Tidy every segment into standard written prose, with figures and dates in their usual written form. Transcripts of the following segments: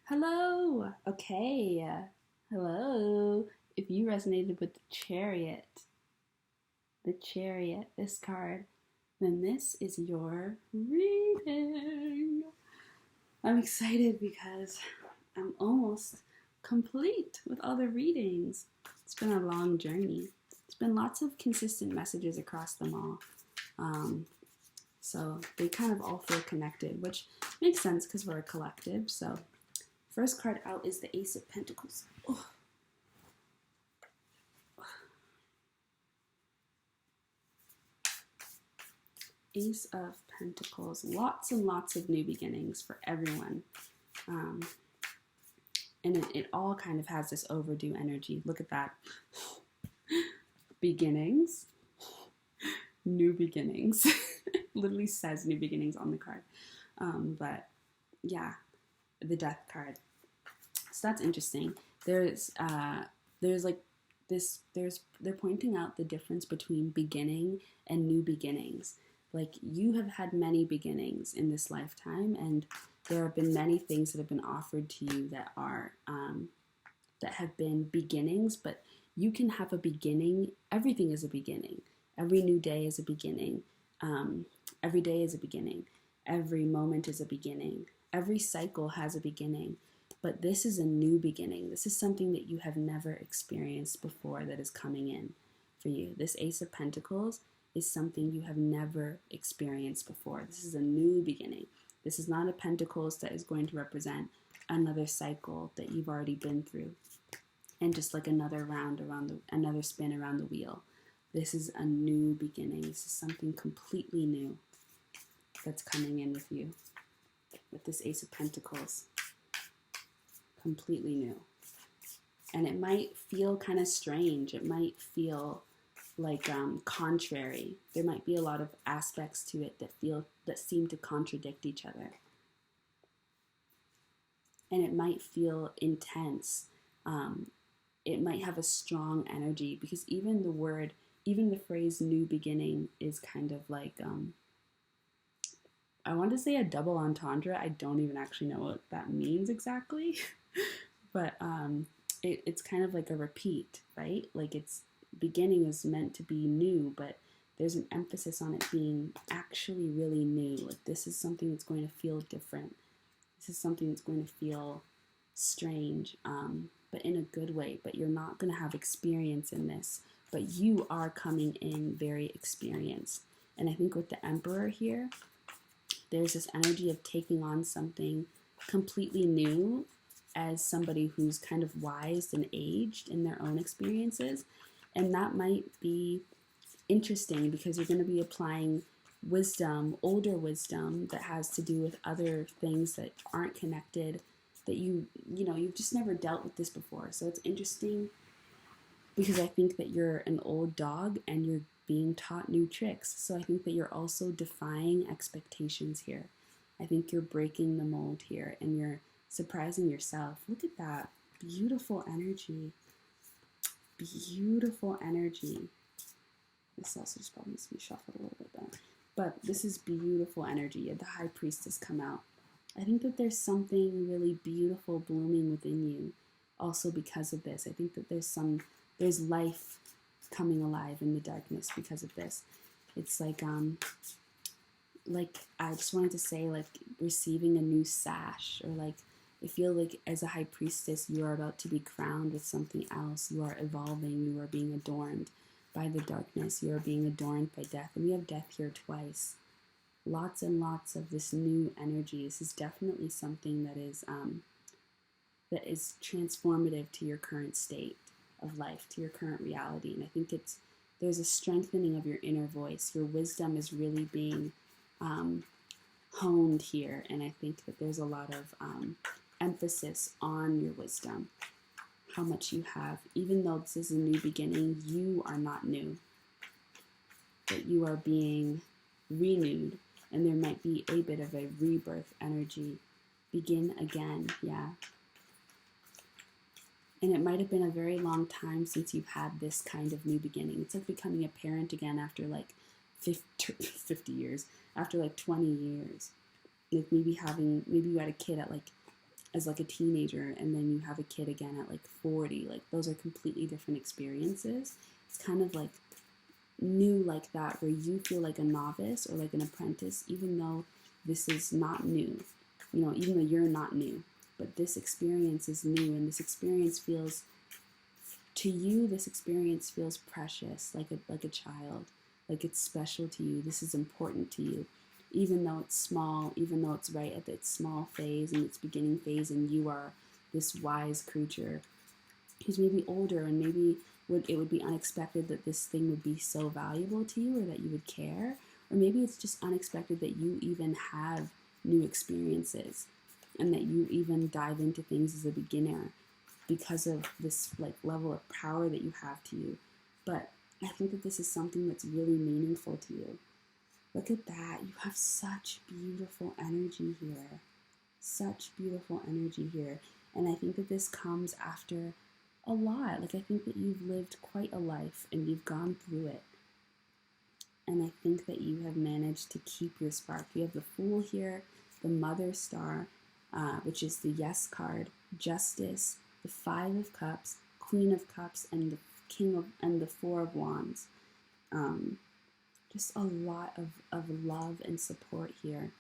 Hello. Okay. Hello. If you resonated with the Chariot, this card, then this is your reading. I'm excited because I'm almost complete with all the readings. It's been a long journey. It's been lots of consistent messages across them all. So they kind of all feel connected, which makes sense because we're a collective. So first card out is the Ace of Pentacles. Oh. Ace of Pentacles. Lots and lots of new beginnings for everyone. And it all kind of has this overdue energy. Look at that. Beginnings. New beginnings. Literally says new beginnings on the card. But yeah, the Death card. So that's interesting. There's like this, they're pointing out the difference between beginning and new beginnings. Like, you have had many beginnings in this lifetime, and there have been many things that have been offered to you that are that have been beginnings. But you can have a beginning. Everything is a beginning. Every new day is a beginning. Every day is a beginning. Every moment is a beginning. Every cycle has a beginning. But this is a new beginning. This is something that you have never experienced before that is coming in for you. This Ace of Pentacles is something you have never experienced before. This is a new beginning. This is not a Pentacles that is going to represent another cycle that you've already been through, and just like another round another spin around the wheel. This is a new beginning. This is something completely new that's coming in with you, with this Ace of Pentacles. Completely new. And it might feel kind of strange. It might feel like contrary. There might be a lot of aspects to it that seem to contradict each other. And it might feel intense. It might have a strong energy, because even the phrase new beginning is kind of like, I want to say a double entendre. I don't even actually know what that means exactly. But it's kind of like a repeat, right? Like, it's beginning is meant to be new, but there's an emphasis on it being actually really new. Like, this is something that's going to feel different. This is something that's going to feel strange, but in a good way. But you're not going to have experience in this, but you are coming in very experienced. And I think with the Emperor here, there's this energy of taking on something completely new as somebody who's kind of wise and aged in their own experiences. And that might be interesting, because you're going to be applying wisdom, older wisdom, that has to do with other things that aren't connected, that you've just never dealt with this before. So it's interesting, because I think that you're an old dog and you're being taught new tricks. So I think that you're also defying expectations here. I think you're breaking the mold here, and you're surprising yourself. Look at that. Beautiful energy. Beautiful energy. This also just probably needs to be shuffled a little bit better. But this is beautiful energy. The High Priestess come out. I think that there's something really beautiful blooming within you also because of this. I think that there's life coming alive in the darkness because of this. It's like I just wanted to say, like, receiving a new sash, or like, I feel like as a High Priestess, you are about to be crowned with something else. You are evolving. You are being adorned by the darkness. You are being adorned by death. And we have death here twice. Lots and lots of this new energy. This is definitely something that is transformative to your current state of life, to your current reality. And I think there's a strengthening of your inner voice. Your wisdom is really being honed here. And I think that there's a lot of emphasis on your wisdom, how much you have. Even though this is a new beginning, you are not new, but you are being renewed, and there might be a bit of a rebirth energy. Begin again, yeah. And it might have been a very long time since you've had this kind of new beginning. It's like becoming a parent again after like 50 years, after like 20 years. Like maybe you had a kid at like as like a teenager, and then you have a kid again at like 40. Like those are completely different experiences. It's kind of like new like that, where you feel like a novice or like an apprentice, even though this is not new, even though you're not new, but this experience is new, and this experience feels, to you, this experience feels precious, like a child, like it's special to you. This is important to you, even though it's small, even though it's right at its small phase and its beginning phase, and you are this wise creature who's maybe older, and maybe it would be unexpected that this thing would be so valuable to you, or that you would care, or maybe it's just unexpected that you even have new experiences, and that you even dive into things as a beginner because of this like level of power that you have to you. But I think that this is something that's really meaningful to you. Look at that. You have such beautiful energy here. Such beautiful energy here. And I think that this comes after a lot. Like, I think that you've lived quite a life and you've gone through it. And I think that you have managed to keep your spark. You have the Fool here, the Mother Star, which is the Yes card, Justice, the Five of Cups, Queen of Cups, and the and the Four of Wands. Just a lot of love and support here.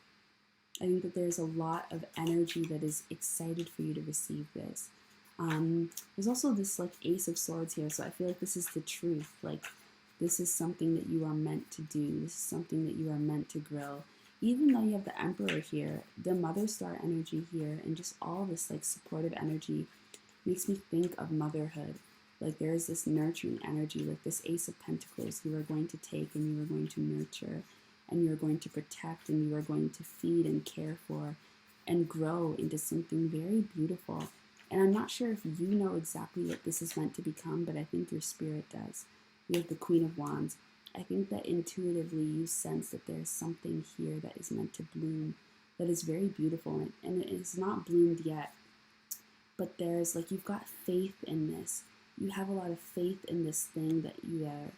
I think that there's a lot of energy that is excited for you to receive this. There's also this like Ace of Swords here, so I feel like this is the truth. Like, this is something that you are meant to do. This is something that you are meant to grow. Even though you have the Emperor here, the Mother Star energy here, and just all this like supportive energy makes me think of motherhood. Like, there is this nurturing energy, like this Ace of Pentacles you are going to take and you are going to nurture, and you are going to protect, and you are going to feed and care for and grow into something very beautiful. And I'm not sure if you know exactly what this is meant to become, but I think your spirit does. We have the Queen of Wands. I think that intuitively you sense that there's something here that is meant to bloom, that is very beautiful, and it is not bloomed yet. But there's like, you've got faith in this. You have a lot of faith in this thing that you are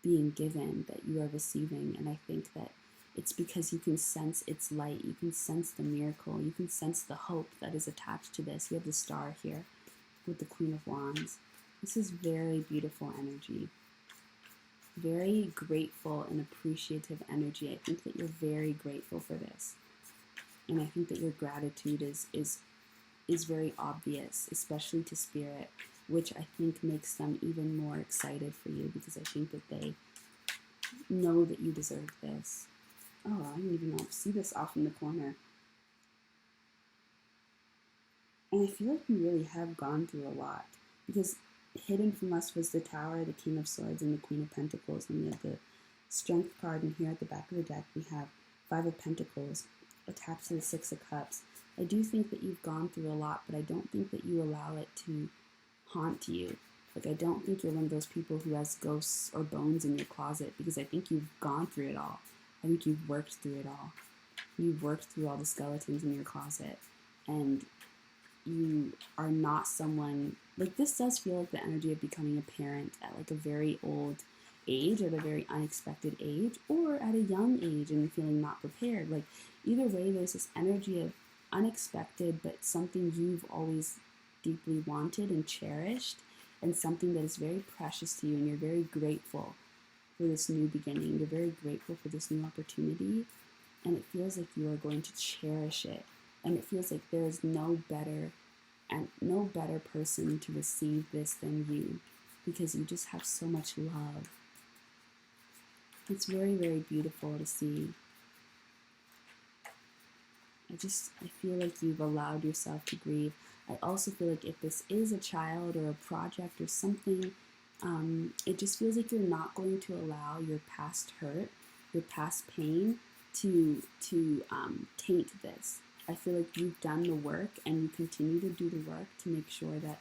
being given, that you are receiving. And I think that it's because you can sense its light. You can sense the miracle. You can sense the hope that is attached to this. You have the Star here with the Queen of Wands. This is very beautiful energy. Very grateful and appreciative energy. I think that you're very grateful for this. And I think that your gratitude is very obvious, especially to Spirit, which I think makes them even more excited for you, because I think that they know that you deserve this. Oh, I didn't even see this off in the corner. And I feel like you really have gone through a lot, because hidden from us was the Tower, the King of Swords, and the Queen of Pentacles. And we have the Strength card, and here at the back of the deck we have Five of Pentacles attached to the Six of Cups. I do think that you've gone through a lot, but I don't think that you allow it to haunt you. Like, I don't think you're one of those people who has ghosts or bones in your closet, because I think you've gone through it all. I think you've worked through it all. You've worked through all the skeletons in your closet, and you are not someone, like, this does feel like the energy of becoming a parent at like a very old age, at a very unexpected age, or at a young age and feeling not prepared. Like, either way, there's this energy of unexpected, but something you've always deeply wanted and cherished, and something that is very precious to you, and you're very grateful for this new beginning. You're very grateful for this new opportunity, and it feels like you are going to cherish it, and it feels like there is no better person to receive this than you, because you just have so much love. It's very, very beautiful to see. I feel like you've allowed yourself to grieve. I also feel like if this is a child or a project or something, it just feels like you're not going to allow your past hurt, your past pain to taint this. I feel like you've done the work, and you continue to do the work to make sure that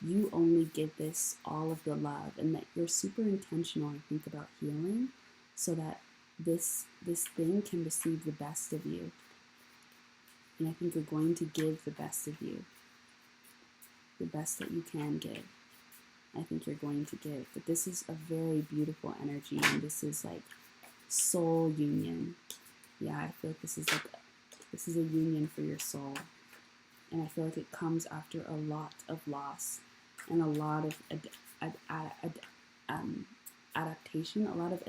you only give this all of the love, and that you're super intentional, I think, about healing, so that this thing can receive the best of you. And I think you're going to give the best of you, the best that you can give. I think you're going to give. But this is a very beautiful energy, and this is like soul union. Yeah, I feel like this is a union for your soul. And I feel like it comes after a lot of loss and a lot of adaptation, a lot of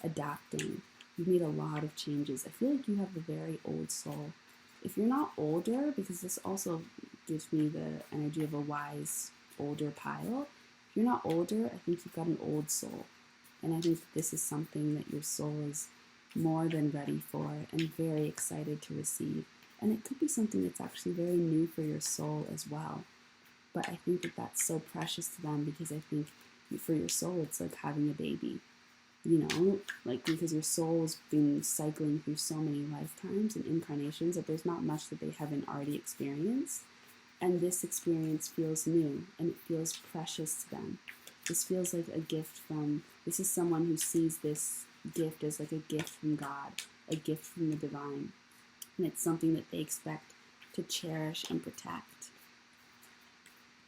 adapting. You've made a lot of changes. I feel like you have a very old soul. If you're not older, because this also gives me the energy of a wise, older pile. If you're not older, I think you've got an old soul. And I think this is something that your soul is more than ready for and very excited to receive. And it could be something that's actually very new for your soul as well. But I think that that's so precious to them, because I think for your soul, it's like having a baby. You know, like, because your soul's been cycling through so many lifetimes and incarnations that there's not much that they haven't already experienced. And this experience feels new and it feels precious to them. This feels like a gift this is someone who sees this gift as like a gift from God, a gift from the divine. And it's something that they expect to cherish and protect.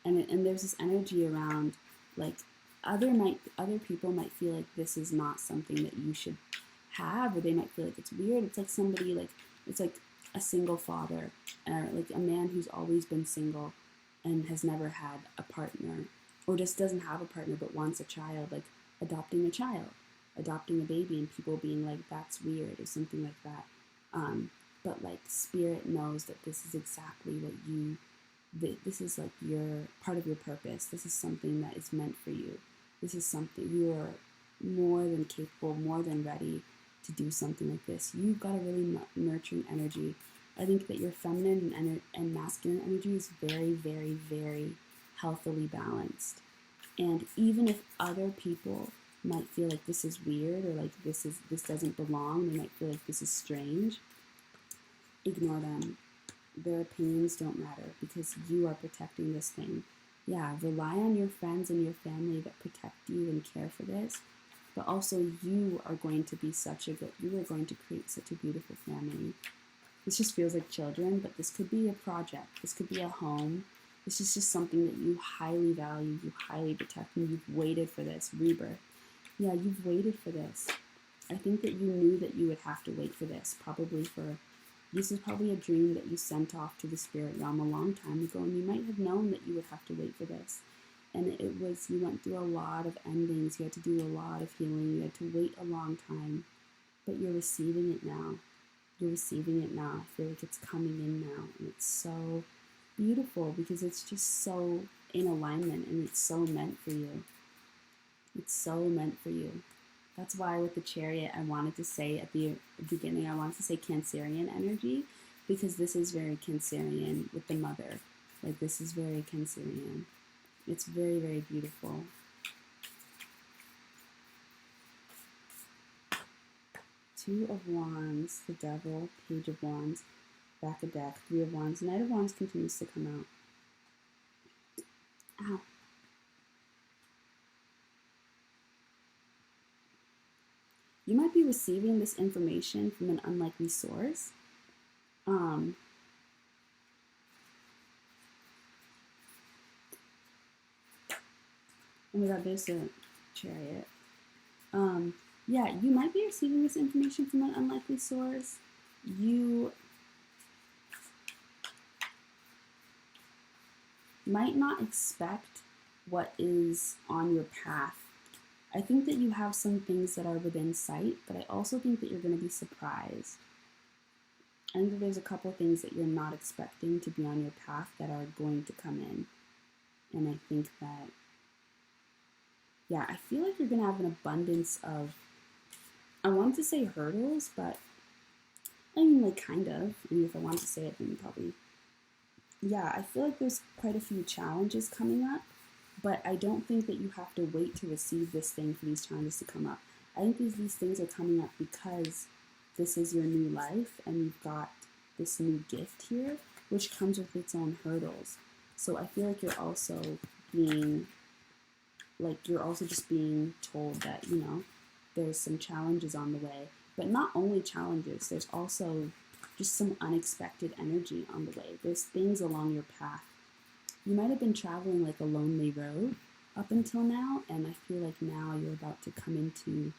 And there's this energy around, like, other people might feel like this is not something that you should have, or they might feel like it's weird. It's like somebody, like, it's like a single father, or like a man who's always been single and has never had a partner, or just doesn't have a partner but wants a child, like adopting a baby, and people being like, that's weird, or something like that. But like, spirit knows that this is exactly what this is like your part of your purpose. This is something that is meant for you. This is something you are more than capable, more than ready to do something like this. You've got a really nurturing energy. I think that your feminine and masculine energy is very, very, very healthily balanced. And even if other people might feel like this is weird, or like this doesn't belong, they might feel like this is strange, ignore them. Their opinions don't matter, because you are protecting this thing. Yeah, rely on your friends and your family that protect you and care for this, but also you are going to create such a beautiful family. This just feels like children, but this could be a project. This could be a home. This is just something that you highly value, you highly protect, and you've waited for this rebirth. Yeah, you've waited for this. I think that you knew that you would have to wait for this, this is probably a dream that you sent off to the spirit realm a long time ago, and you might have known that you would have to wait for this. And you went through a lot of endings, you had to do a lot of healing, you had to wait a long time, but you're receiving it now. You're receiving it now. I feel like it's coming in now, and it's so beautiful, because it's just so in alignment, and it's so meant for you. It's so meant for you. That's why with the Chariot, I wanted to say at the beginning, I wanted to say Cancerian energy, because this is very Cancerian with the mother. Like, this is very Cancerian. It's very, very beautiful. Two of Wands, the Devil, Page of Wands, back of deck, Three of Wands, Knight of Wands continues to come out. Ow. You might be receiving this information from an unlikely source. Oh my God, there's a Chariot. Yeah, you might be receiving this information from an unlikely source. You might not expect what is on your path. I think that you have some things that are within sight, but I also think that you're going to be surprised. I think that there's a couple things that you're not expecting to be on your path that are going to come in. And I think that, yeah, I feel like you're going to have an abundance of, I want to say hurdles, but I mean, like, kind of. I mean, if I want to say it, then probably, yeah, I feel like there's quite a few challenges coming up. But I don't think that you have to wait to receive this thing for these challenges to come up. I think these things are coming up because this is your new life, and you've got this new gift here, which comes with its own hurdles. So I feel like you're also just being told that, you know, there's some challenges on the way. But not only challenges, there's also just some unexpected energy on the way. There's things along your path. You might have been traveling like a lonely road up until now, and I feel like now you're about to come into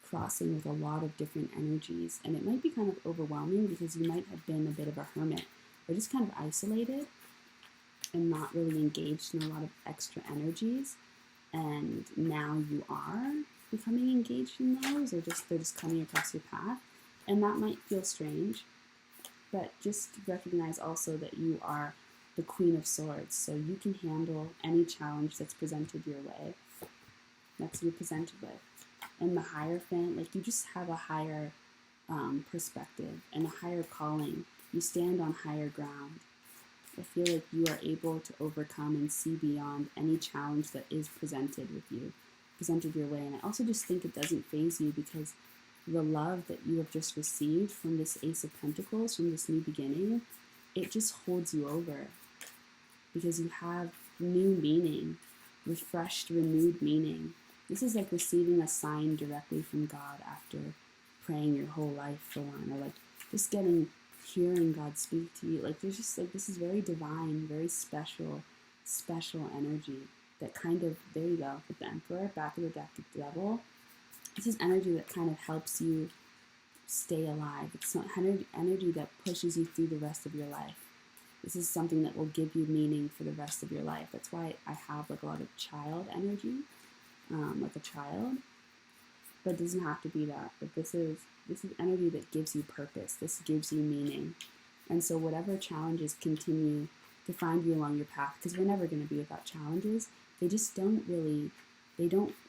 crossing with a lot of different energies, and it might be kind of overwhelming because you might have been a bit of a hermit or just kind of isolated and not really engaged in a lot of extra energies. And now you are becoming engaged in those, or just they're just coming across your path. And that might feel strange, but just recognize also that you are the Queen of Swords, so you can handle any challenge that's presented your way, that's you're presented with. And the Hierophant, like, you just have a higher perspective and a higher calling. You stand on higher ground. I feel like you are able to overcome and see beyond any challenge that is presented your way. And I also just think it doesn't faze you, because the love that you have just received from this Ace of Pentacles, from this new beginning, it just holds you over, because you have new meaning, refreshed, renewed meaning. This is like receiving a sign directly from God after praying your whole life for one, or like just hearing God speak to you. Like, there's just like, this is very divine, very special energy that kind of, there you go, with the Emperor, back of the deck, the Devil. This is energy that kind of helps you stay alive. It's not energy that pushes you through the rest of your life. This is something that will give you meaning for the rest of your life. That's why I have like a lot of child energy, like a child. But it doesn't have to be that. But this is energy that gives you purpose. This gives you meaning. And so whatever challenges continue to find you along your path, because we're never going to be without challenges, they just don't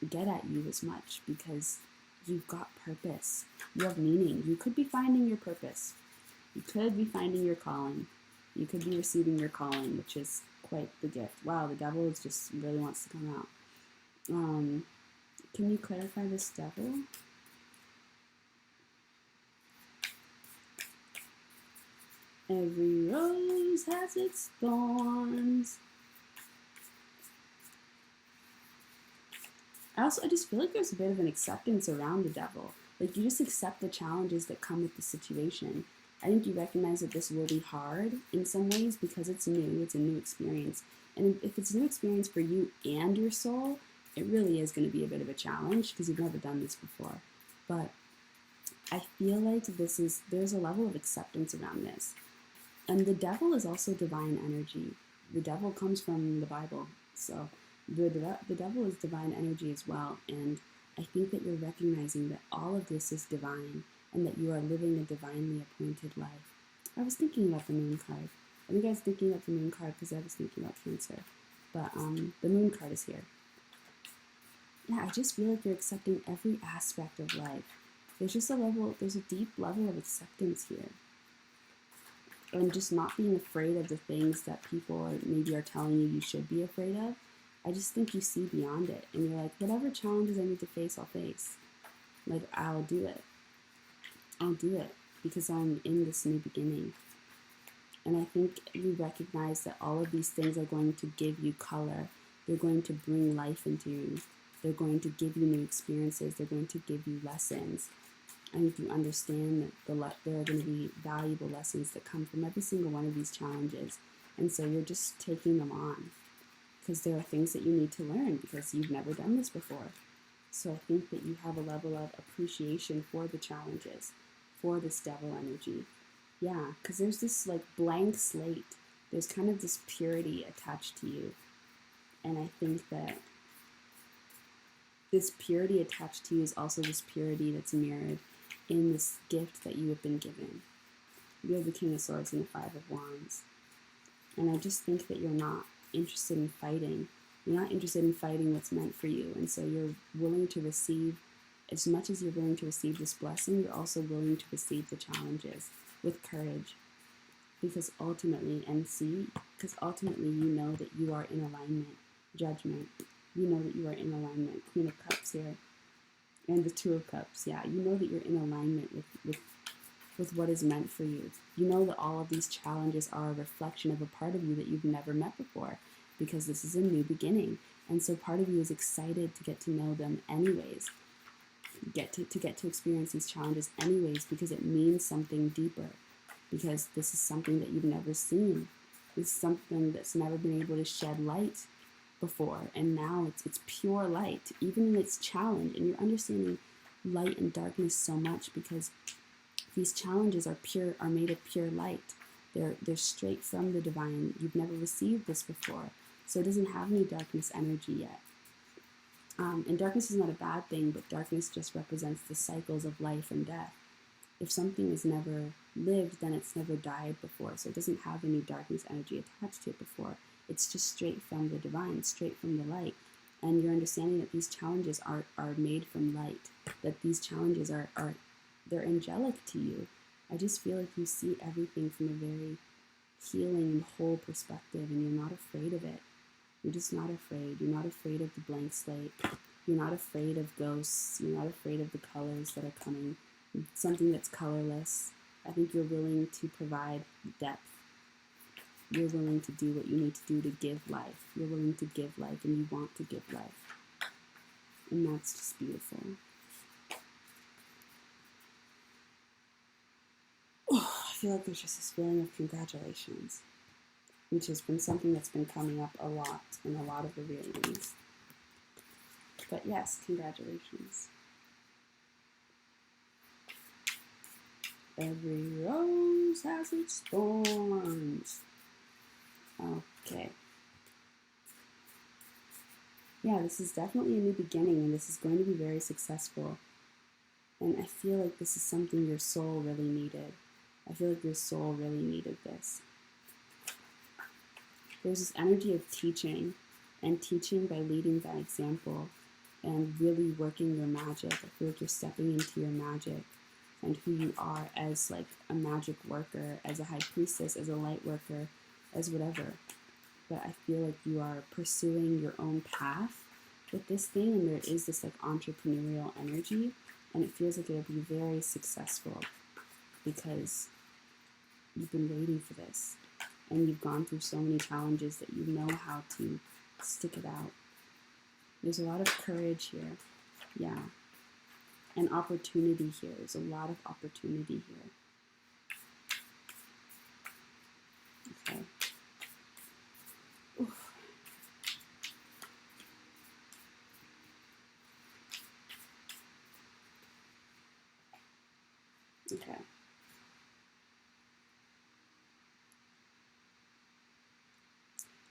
get at you as much, because you've got purpose. You have meaning. You could be finding your purpose. You could be finding your calling. You could be receiving your calling, which is quite the gift. Wow, the Devil is just really wants to come out. Can you clarify this Devil? Every rose has its thorns. I just feel like there's a bit of an acceptance around the Devil. Like, you just accept the challenges that come with the situation. I think you recognize that this will be hard in some ways, because it's new. It's a new experience. And if it's a new experience for you and your soul, it really is going to be a bit of a challenge, because you've never done this before. But I feel like there's a level of acceptance around this. And the Devil is also divine energy. The Devil comes from the Bible. So the Devil is divine energy as well. And I think that you're recognizing that all of this is divine, and that you are living a divinely appointed life. I was thinking about the Moon card. I think I was thinking about the Moon card because I was thinking about Cancer. But the Moon card is here. Yeah, I just feel like you're accepting every aspect of life. There's a deep level of acceptance here. And just not being afraid of the things that people maybe are telling you should be afraid of. I just think you see beyond it. And you're like, whatever challenges I need to face, I'll face. Like, I'll do it. I'll do it, because I'm in this new beginning. And I think you recognize that all of these things are going to give you color. They're going to bring life into you. They're going to give you new experiences. They're going to give you lessons. And you understand that there are going to be valuable lessons that come from every single one of these challenges. And so you're just taking them on, because there are things that you need to learn, because you've never done this before. So I think that you have a level of appreciation for the challenges, for this Devil energy. Yeah, because there's this like blank slate. There's kind of this purity attached to you. And I think that this purity attached to you is also this purity that's mirrored in this gift that you have been given. You have the King of Swords and the Five of Wands. And I just think that you're not interested in fighting. You're not interested in fighting what's meant for you. And so you're willing to receive, as much as you're willing to receive this blessing, you're also willing to receive the challenges with courage. Because ultimately you know that you are in alignment. Judgment. You know that you are in alignment. Queen of Cups here. And the Two of Cups. Yeah, you know that you're in alignment with what is meant for you. You know that all of these challenges are a reflection of a part of you that you've never met before, because this is a new beginning. And so part of you is excited to get to know them anyways, to get to experience these challenges anyways, because it means something deeper, because this is something that you've never seen. It's something that's never been able to shed light before, and now it's pure light, even in its challenge. And you're understanding light and darkness so much, because these challenges are made of pure light. They're straight from the divine. You've never received this before, so it doesn't have any darkness energy yet. And darkness is not a bad thing, but darkness just represents the cycles of life and death. If something has never lived, then it's never died before, so it doesn't have any darkness energy attached to it before. It's just straight from the divine, straight from the light. And you're understanding that these challenges are made from light, that these challenges are they're angelic to you. I just feel like you see everything from a very healing and whole perspective, and you're not afraid of it. You're just not afraid. You're not afraid of the blank slate. You're not afraid of ghosts. You're not afraid of the colors that are coming. Something that's colorless. I think you're willing to provide depth. You're willing to do what you need to do to give life. You're willing to give life, and you want to give life. And that's just beautiful. Oh, I feel like there's just this feeling of congratulations, which has been something that's been coming up a lot in a lot of the readings. But yes, congratulations. Every rose has its thorns. Okay. Yeah, this is definitely a new beginning, and this is going to be very successful. And I feel like this is something your soul really needed. I feel like your soul really needed this. There's this energy of teaching, and teaching by leading by example, and really working your magic. I feel like you're stepping into your magic and who you are as like a magic worker, as a high priestess, as a light worker, as whatever. But I feel like you are pursuing your own path with this thing, and there is this like entrepreneurial energy, and it feels like it'll be very successful because you've been waiting for this, and you've gone through so many challenges that you know how to stick it out. There's a lot of courage here, yeah, and opportunity here. There's a lot of opportunity here. Okay. Oof. Okay.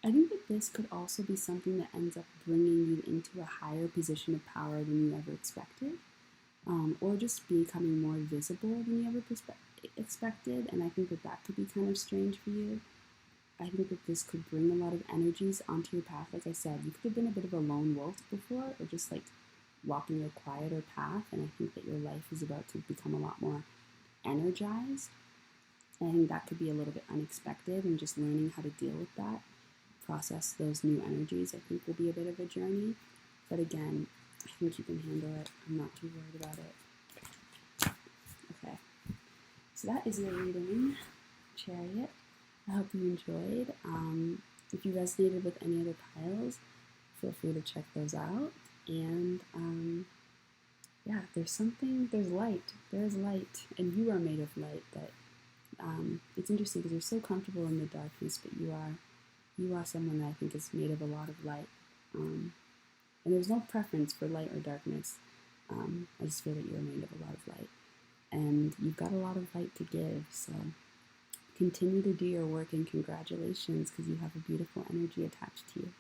I think that this could also be something that ends up bringing you into a higher position of power than you ever expected, or just becoming more visible than you ever expected. And I think that that could be kind of strange for you. I think that this could bring a lot of energies onto your path. Like I said, you could have been a bit of a lone wolf before, or just like walking a quieter path. And I think that your life is about to become a lot more energized. And I think that could be a little bit unexpected, and just learning how to deal with that, process those new energies, I think will be a bit of a journey. But again, I think you can handle it. I'm not too worried about it. Okay. So that is your reading, Chariot. I hope you enjoyed. If you resonated with any other piles, feel free to check those out. And yeah, there's light. There is light, and you are made of light. That it's interesting because you're so comfortable in the darkness, but you are someone that I think is made of a lot of light. And there's no preference for light or darkness. I just feel that you're made of a lot of light, and you've got a lot of light to give. So continue to do your work, and congratulations, because you have a beautiful energy attached to you.